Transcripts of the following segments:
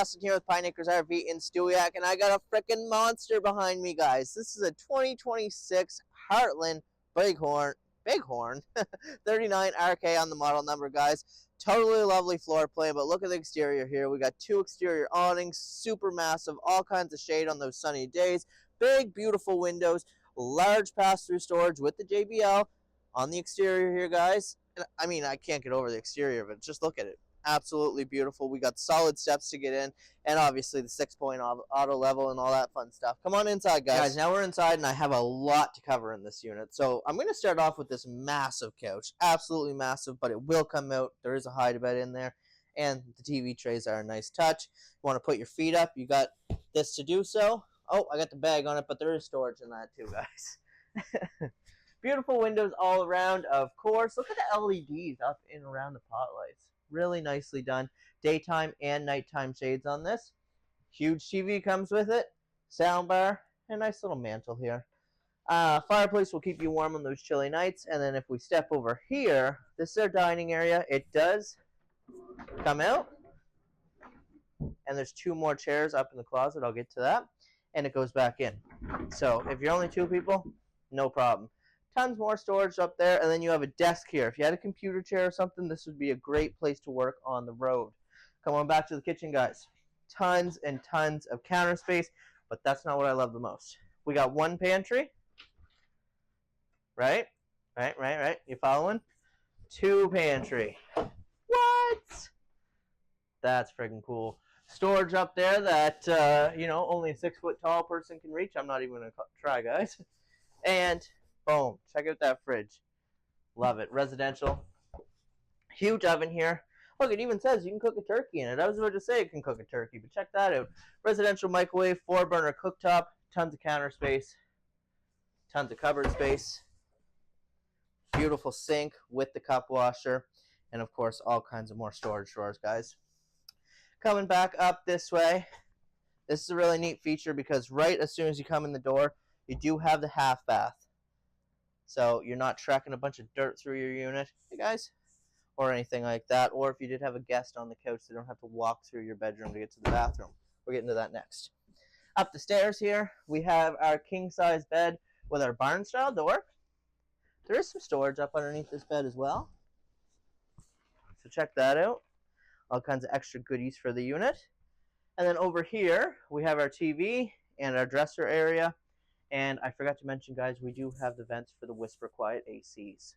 Austin here with Pine Acres RV in Stewiacke, and I got a freaking monster behind me, guys. This is a 2026 Heartland Bighorn 39 RK on the model number, guys. Totally lovely floor plan, but look at the exterior here. We got two exterior awnings, super massive, all kinds of shade on those sunny days. Big, beautiful windows, large pass-through storage with the JBL on the exterior here, guys. And I mean, I can't get over the exterior, but just look at it. Absolutely beautiful. We got solid steps to get in, and obviously the 6-point auto level and all that fun stuff. Come on inside, guys. Now we're inside, and I have a lot to cover in this unit. So I'm going to start off with this massive couch. Absolutely massive, but it will come out. There is a hide-a-bed in there, and the TV trays are a nice touch. You want to put your feet up, you got this to do so. Oh, I got the bag on it, but there is storage in that too, guys. Beautiful windows all around, of course. Look at the LEDs up and around the pot lights. Really nicely done. Daytime and nighttime shades on this. Huge TV comes with it. Soundbar. And a nice little mantle here. Fireplace will keep you warm on those chilly nights. And then if we step over here, this is our dining area. It does come out. And there's two more chairs up in the closet. I'll get to that. And it goes back in. So if you're only two people, no problem. Tons more storage up there, and then you have a desk here. If you had a computer chair or something, this would be a great place to work on the road. Come on back to the kitchen, guys. Tons and tons of counter space, but that's not what I love the most. We got one pantry. Right? You following? Two pantry. What? That's freaking cool. Storage up there that, only a 6-foot tall person can reach. I'm not even going to try, guys. And boom, check out that fridge. Love it. Residential. Huge oven here. Look, it even says you can cook a turkey in it. I was about to say it can cook a turkey, but check that out. Residential microwave, 4-burner cooktop, tons of counter space, tons of cupboard space. Beautiful sink with the cup washer, and of course, all kinds of more storage drawers, guys. Coming back up this way, this is a really neat feature because right as soon as you come in the door, you do have the half bath. So you're not tracking a bunch of dirt through your unit, hey guys, or anything like that. Or if you did have a guest on the couch, they don't have to walk through your bedroom to get to the bathroom. We're getting to that next. Up the stairs here, we have our king-size bed with our barn-style door. There is some storage up underneath this bed as well. So check that out. All kinds of extra goodies for the unit. And then over here, we have our TV and our dresser area. And I forgot to mention, guys, we do have the vents for the Whisper Quiet ACs.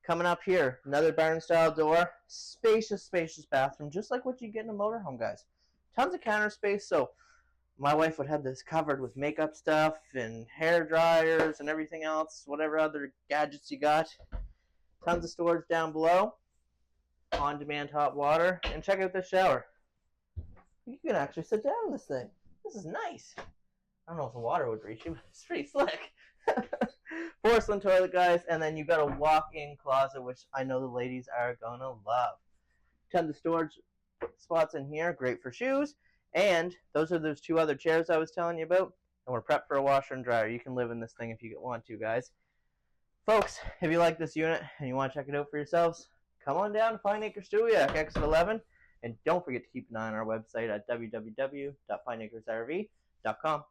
Coming up here, another barn-style door. Spacious bathroom, just like what you get in a motorhome, guys. Tons of counter space, so my wife would have this covered with makeup stuff and hair dryers and everything else, whatever other gadgets you got. Tons of storage down below. On-demand hot water. And check out this shower. You can actually sit down in this thing. This is nice. I don't know if the water would reach you, but it's pretty slick. Porcelain toilet, guys, and then you got a walk-in closet, which I know the ladies are gonna love. Tons of storage spots in here, great for shoes. And those are those two other chairs I was telling you about. And we're prepped for a washer and dryer. You can live in this thing if you want to, guys. Folks, if you like this unit and you want to check it out for yourselves, come on down to Pine Acres Stewiacke, exit 11. And don't forget to keep an eye on our website at www.pineacresrv.com.